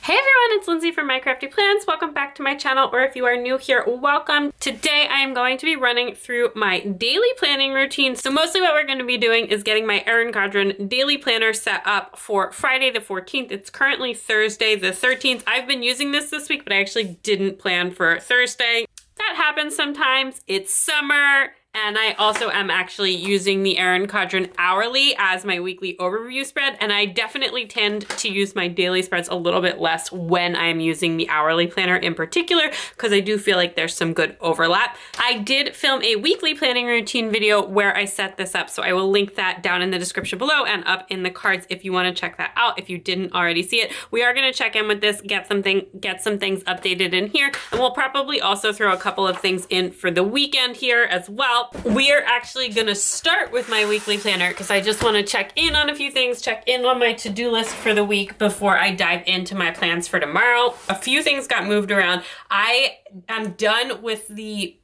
Hey everyone, it's Lindsay from My Crafty Plans. Welcome back to my channel, or if you are new here, welcome. Today I am going to be running through my daily planning routine. So mostly what we're going to be doing is getting my Erin Condren daily planner set up for Friday the 14th. It's currently Thursday the 13th. I've been using this week, but I actually didn't plan for Thursday. That happens sometimes. It's summer. And I also am actually using the Erin Condren hourly as my weekly overview spread, and I definitely tend to use my daily spreads a little bit less when I'm using the hourly planner in particular, because I do feel like there's some good overlap. I did film a weekly planning routine video where I set this up, so I will link that down in the description below and up in the cards if you want to check that out if you didn't already see it. We are going to check in with this, get some things updated in here, and we'll probably also throw a couple of things in for the weekend here as well. We are actually gonna start with my weekly planner because I just want to check in on a few things, check in on my to-do list for the week before I dive into my plans for tomorrow. A few things got moved around. I am done with the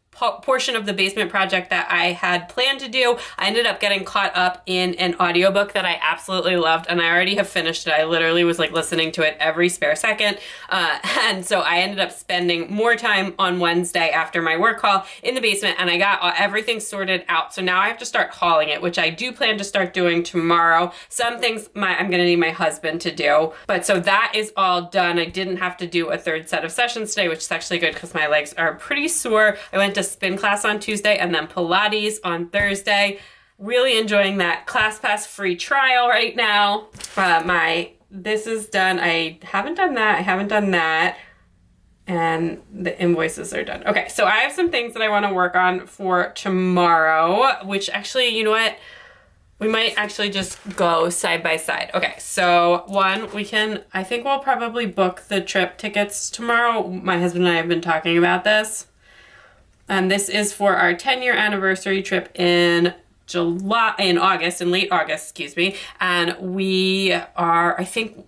portion of the basement project that I had planned to do. I ended up getting caught up in an audiobook that I absolutely loved, and I already have finished it. I literally was like listening to it every spare second. And so I ended up spending more time on Wednesday after my work call in the basement, and I got everything sorted out. So now I have to start hauling it, which I do plan to start doing tomorrow. Some things I'm gonna need my husband to do. But so that is all done. I didn't have to do a third set of sessions today, which is actually good because my legs are pretty sore. I went to spin class on Tuesday and then Pilates on Thursday. Really enjoying that ClassPass free trial right now. This is done. I haven't done that. And the invoices are done. Okay, so I have some things that I want to work on for tomorrow, which actually, you know what? We might actually just go side by side. Okay, so one, I think we'll probably book the trip tickets tomorrow. My husband and I have been talking about this. And this is for our 10-year anniversary trip in late August, excuse me. And we are, assuming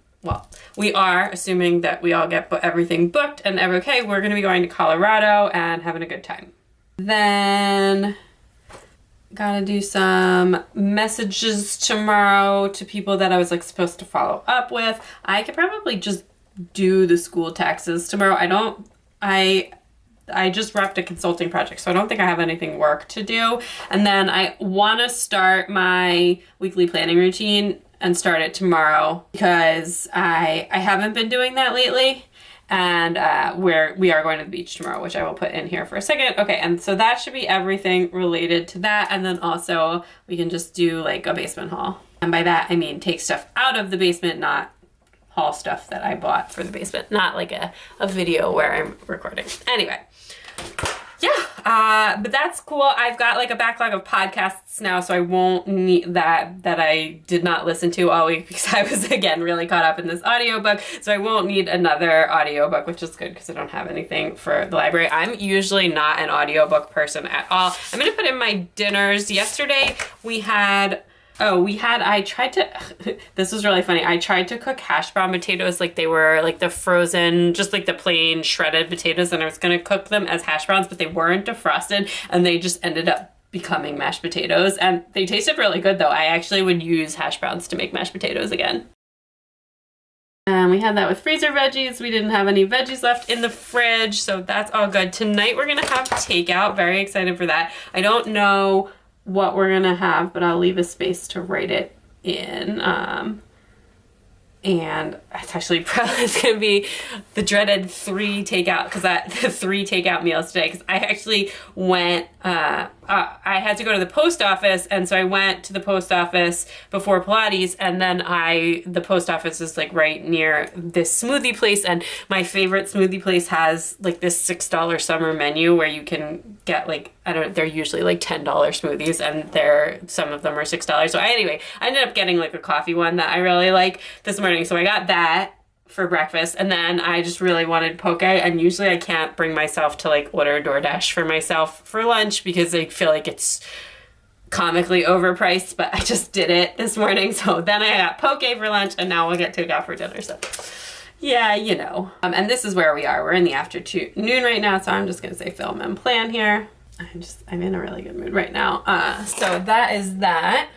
that we all get everything booked and okay, we're gonna be going to Colorado and having a good time. Then, gotta do some messages tomorrow to people that I was like supposed to follow up with. I could probably just do the school taxes tomorrow. I just wrapped a consulting project, so I don't think I have anything work to do. And then I want to start my weekly planning routine and start it tomorrow because I haven't been doing that lately. And we are going to the beach tomorrow, which I will put in here for a second. Okay, and so that should be everything related to that. And then also we can just do like a basement haul. And by that, I mean take stuff out of the basement, not haul stuff that I bought for the basement, not like a video where I'm recording. Anyway, yeah, but that's cool. I've got like a backlog of podcasts now, so I won't need that I did not listen to all week because I was, again, really caught up in this audiobook. So I won't need another audiobook, which is good because I don't have anything for the library. I'm usually not an audiobook person at all. I'm going to put in my dinners. Yesterday we had... this was really funny. I tried to cook hash brown potatoes like they were like the frozen, just like the plain shredded potatoes, and I was gonna cook them as hash browns, but they weren't defrosted, and they just ended up becoming mashed potatoes, and they tasted really good though. I actually would use hash browns to make mashed potatoes again. And we had that with freezer veggies. We didn't have any veggies left in the fridge, so that's all good. Tonight we're gonna have takeout. Very excited for that. I don't know what we're gonna have, but I'll leave a space to write it in. And it's actually probably gonna be the dreaded 3 takeout meals today, because I actually went, I had to go to the post office, and so I went to the post office before Pilates, and then the post office is like right near this smoothie place, and my favorite smoothie place has like this $6 summer menu where you can get like, they're usually like $10 smoothies, and some of them are $6. So I ended up getting like a coffee one that I really like this morning. So I got that for breakfast, and then I just really wanted poke, and usually I can't bring myself to like order DoorDash for myself for lunch because I feel like it's comically overpriced, but I just did it this morning. So then I got poke for lunch, and now we'll get takeout for dinner. So yeah, you know. And this is where we are. We're in the afternoon right now, so I'm just gonna say film and plan here. I'm in a really good mood right now. So that is that.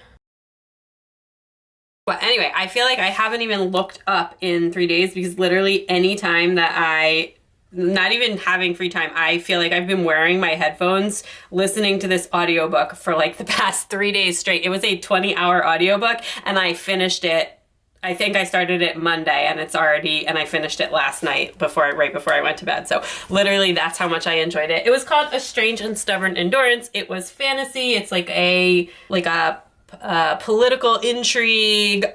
But anyway, I feel like I haven't even looked up in 3 days because literally any time that not even having free time, I feel like I've been wearing my headphones listening to this audiobook for like the past 3 days straight. It was a 20-hour audiobook and I finished it. I think I started it Monday and I finished it last night right before I went to bed. So literally that's how much I enjoyed it. It was called A Strange and Stubborn Endurance. It was fantasy. It's like a political intrigue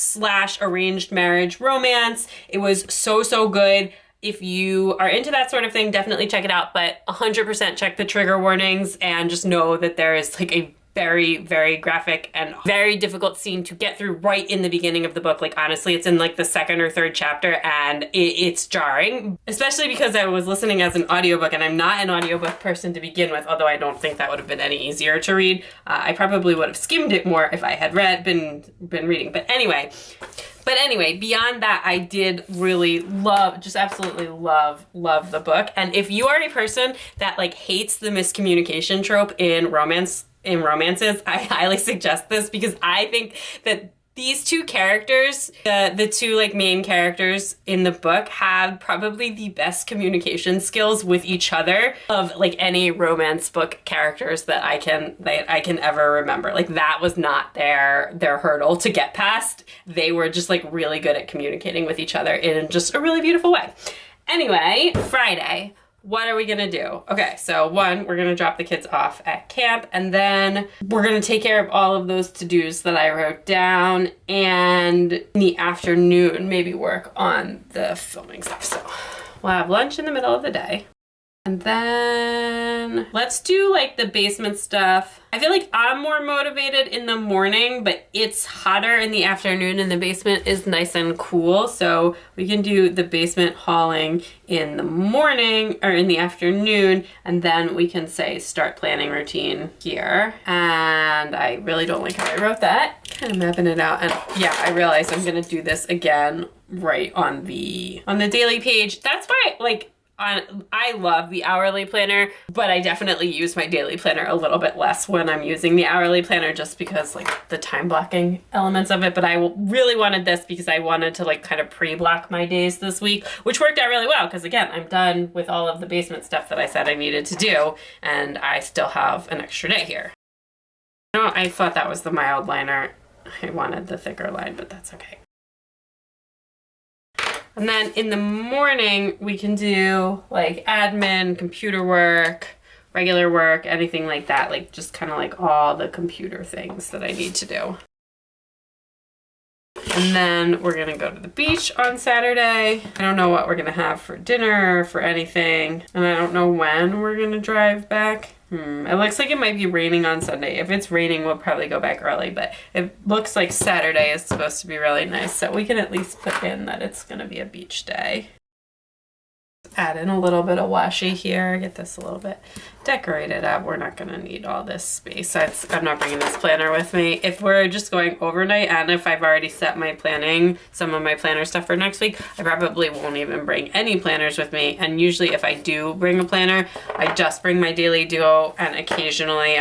/ arranged marriage romance. It was so good. If you are into that sort of thing, definitely check it out, but 100% check the trigger warnings and just know that there is like a very, very graphic and very difficult scene to get through right in the beginning of the book. Like honestly, it's in like the second or third chapter and it's jarring, especially because I was listening as an audiobook and I'm not an audiobook person to begin with, although I don't think that would have been any easier to read. I probably would have skimmed it more if I had been reading. But anyway, beyond that, I did really just absolutely love the book. And if you are a person that like hates the miscommunication trope in romances, I highly suggest this because I think that these two characters, the two like main characters in the book, have probably the best communication skills with each other of like any romance book characters that I can ever remember. Like that was not their hurdle to get past. They were just like really good at communicating with each other in just a really beautiful way. Anyway, Friday. What are we gonna do? Okay, so one, we're gonna drop the kids off at camp and then we're gonna take care of all of those to-dos that I wrote down and in the afternoon, maybe work on the filming stuff. So we'll have lunch in the middle of the day. And then let's do like the basement stuff. I feel like I'm more motivated in the morning, but it's hotter in the afternoon and the basement is nice and cool. So we can do the basement hauling in the morning or in the afternoon. And then we can say start planning routine here. And I really don't like how I wrote that. Kind of mapping it out. And yeah, I realize I'm gonna do this again right on the daily page. That's why I love the hourly planner, but I definitely use my daily planner a little bit less when I'm using the hourly planner just because like the time blocking elements of it. But I really wanted this because I wanted to like kind of pre-block my days this week, which worked out really well because again, I'm done with all of the basement stuff that I said I needed to do and I still have an extra day here. No, I thought that was the mild liner. I wanted the thicker line, but that's okay. And then in the morning, we can do like admin, computer work, regular work, anything like that. Like just kind of like all the computer things that I need to do. And then we're gonna go to the beach on Saturday. I don't know what we're gonna have for dinner or for anything. And I don't know when we're gonna drive back. It looks like it might be raining on Sunday. If it's raining, we'll probably go back early, but it looks like Saturday is supposed to be really nice, so we can at least put in that it's gonna be a beach day. Add in a little bit of washi here, get this a little bit decorated up. We're not gonna need all this space. I'm not bringing this planner with me. If we're just going overnight and if I've already set some of my planner stuff for next week, I probably won't even bring any planners with me. And usually if I do bring a planner, I just bring my Daily Duo and occasionally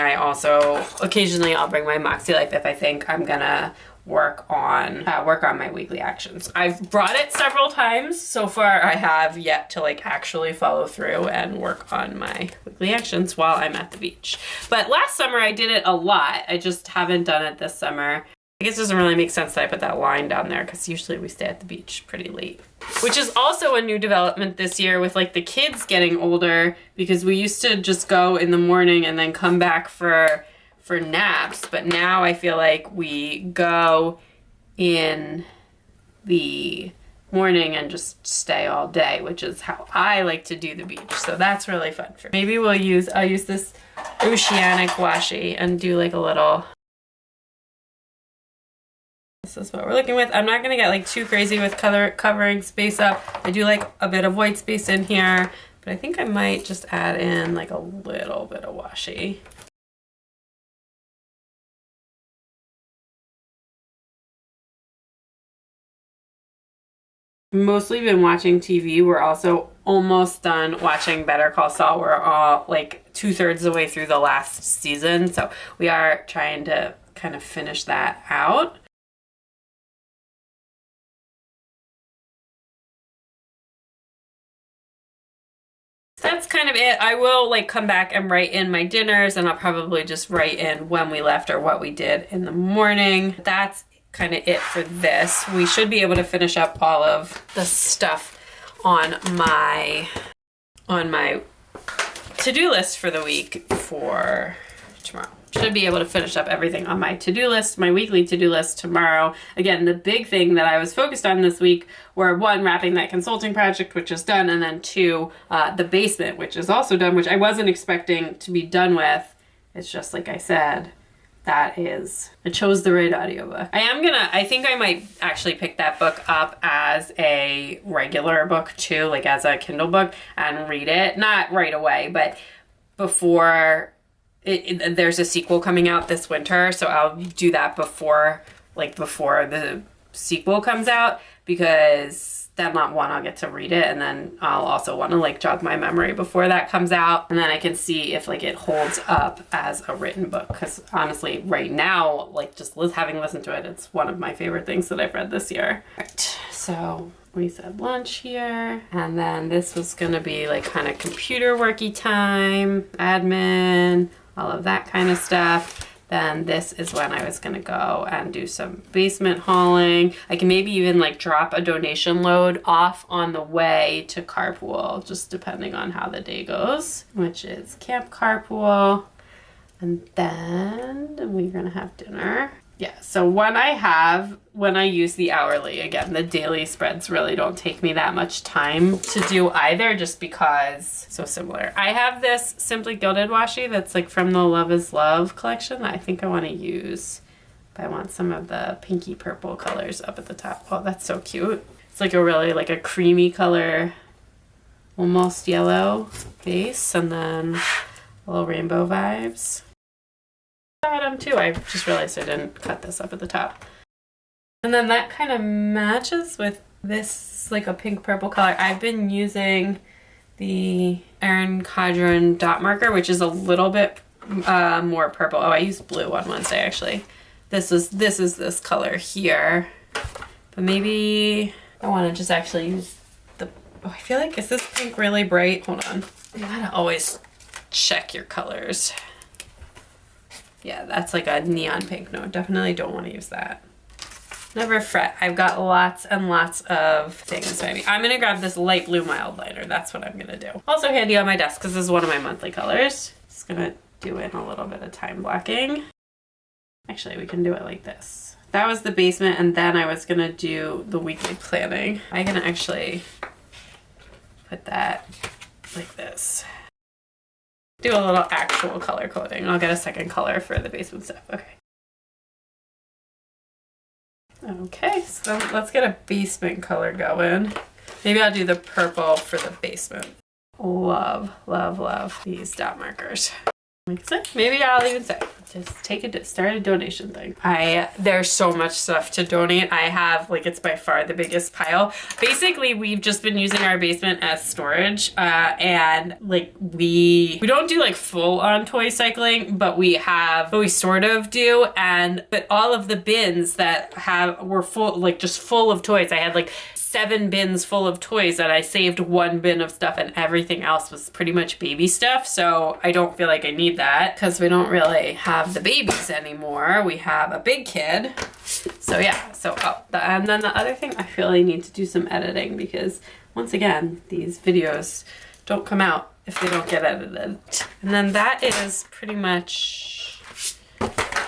I'll bring my Moxie Life if I think I'm gonna work on my weekly actions. I've brought it several times. So far I have yet to like actually follow through and work on my weekly actions while I'm at the beach. But last summer I did it a lot. I just haven't done it this summer. I guess it doesn't really make sense that I put that line down there because usually we stay at the beach pretty late. Which is also a new development this year with like the kids getting older because we used to just go in the morning and then come back for naps, but now I feel like we go in the morning and just stay all day, which is how I like to do the beach. So that's really fun for me. Maybe I'll use this oceanic washi and do like a little. This is what we're looking with. I'm not gonna get like too crazy with covering space up. I do like a bit of white space in here, but I think I might just add in like a little bit of washi. Mostly been watching TV. We're also almost done watching Better Call Saul. We're all like 2/3 of the way through the last season. So we are trying to kind of finish that out. that's kind of it. I will like come back and write in my dinners, and I'll probably just write in when we left or what we did in the morning. That's kind of it for this. We should be able to finish up all of the stuff on my to-do list for the week for tomorrow. Should be able to finish up everything on my to-do list, my weekly to-do list tomorrow. Again, the big thing that I was focused on this week were 1, wrapping that consulting project, which is done, and then 2, the basement, which is also done, which I wasn't expecting to be done with. It's just like I said, I chose the right audiobook. I think I might actually pick that book up as a regular book too, like as a Kindle book, and read it. Not right away, but before there's a sequel coming out this winter, so I'll do that before the sequel comes out, because then I'll get to read it, and then I'll also want to like jog my memory before that comes out, and then I can see if like it holds up as a written book, because honestly right now, like just having listened to it, it's one of my favorite things that I've read this year. Right, so we said lunch here, and then this was gonna be like kind of computer worky time, admin, all of that kind of stuff. Then this is when I was gonna go and do some basement hauling. I can maybe even like drop a donation load off on the way to carpool, just depending on how the day goes, which is camp carpool. And then we're gonna have dinner. Yeah, so when I use the hourly, again, the daily spreads really don't take me that much time to do either, just because so similar. I have this Simply Gilded washi that's like from the Love is Love collection that I think I want to use. But I want some of the pinky purple colors up at the top. Oh, that's so cute. It's like a really like a creamy color, almost yellow base, and then little rainbow vibes. Bottom too. I just realized I didn't cut this up at the top. And then that kind of matches with this like a pink purple color. I've been using the Erin Condren dot marker, which is a little bit more purple. Oh, I used blue on Wednesday actually. This is this color here. But maybe I want to just actually use the, oh, I feel like, is this pink really bright? Hold on. You gotta always check your colors. Yeah, that's like a neon pink. No, definitely don't want to use that. Never fret. I've got lots and lots of things. Maybe I'm going to grab this light blue mild liner. That's what I'm going to do. Also handy on my desk because this is one of my monthly colors. Just going to do in a little bit of time blocking. Actually, we can do it like this. That was the basement, and then I was going to do the weekly planning. I'm going to actually put that like this. Do a little actual color coding. I'll get a second color for the basement stuff. Okay, so let's get a basement color going. Maybe I'll do the purple for the basement. Love, love, love these dot markers. Maybe I'll even say, just start a donation thing. There's so much stuff to donate. I have, like, it's by far the biggest pile. Basically, we've just been using our basement as storage, and like we don't do like full on toy cycling, but we sort of do. But all of the bins that were full, like just full of toys. I had like 7 bins full of toys, and I saved 1 bin of stuff, and everything else was pretty much baby stuff. So I don't feel like I need that because we don't really have the babies anymore. We have a big kid. So yeah, and then the other thing, I feel I need to do some editing because once again, these videos don't come out if they don't get edited. And then that is pretty much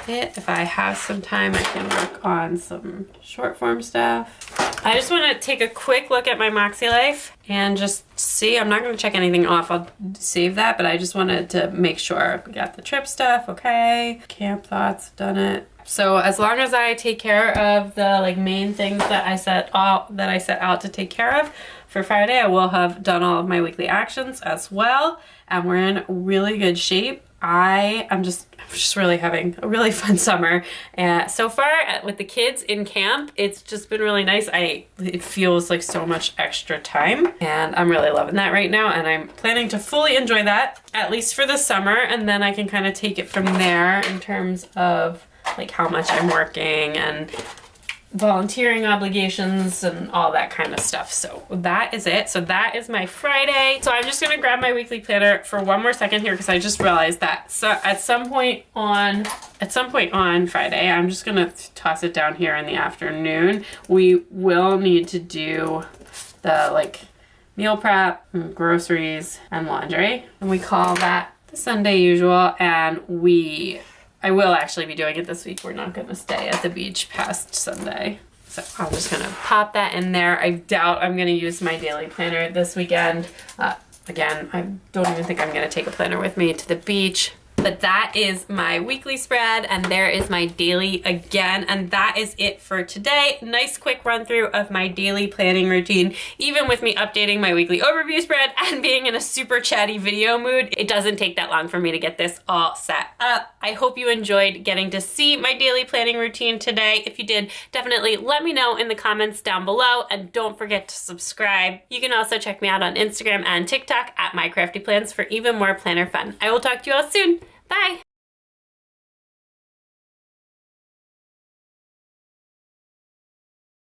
it. If I have some time, I can work on some short form stuff. I just want to take a quick look at my Moxie Life and just see. I'm not going to check anything off. I'll save that, but I just wanted to make sure we got the trip stuff. Okay. Camp thoughts, done it. So as long as I take care of the like main things that I set out to take care of for Friday, I will have done all of my weekly actions as well. And we're in really good shape. I'm just really having a really fun summer. So far with the kids in camp, it's just been really nice. It feels like so much extra time, and I'm really loving that right now. And I'm planning to fully enjoy that, at least for the summer. And then I can kind of take it from there in terms of like how much I'm working and volunteering obligations and all that kind of stuff. So that is it. So that is my Friday. So I'm just gonna grab my weekly planner for one more second here because I just realized that at some point on Friday, I'm just gonna toss it down here in the afternoon. We will need to do the like meal prep, and groceries, and laundry, and we call that the Sunday usual. And I will actually be doing it this week. We're not going to stay at the beach past Sunday. So I'm just going to pop that in there. I doubt I'm going to use my daily planner this weekend. Again, I don't even think I'm going to take a planner with me to the beach. But that is my weekly spread, and there is my daily again, and that is it for today. Nice quick run through of my daily planning routine. Even with me updating my weekly overview spread and being in a super chatty video mood, it doesn't take that long for me to get this all set up. I hope you enjoyed getting to see my daily planning routine today. If you did, definitely let me know in the comments down below, and don't forget to subscribe. You can also check me out on Instagram and TikTok at My Crafty Plans for even more planner fun. I will talk to you all soon. Bye!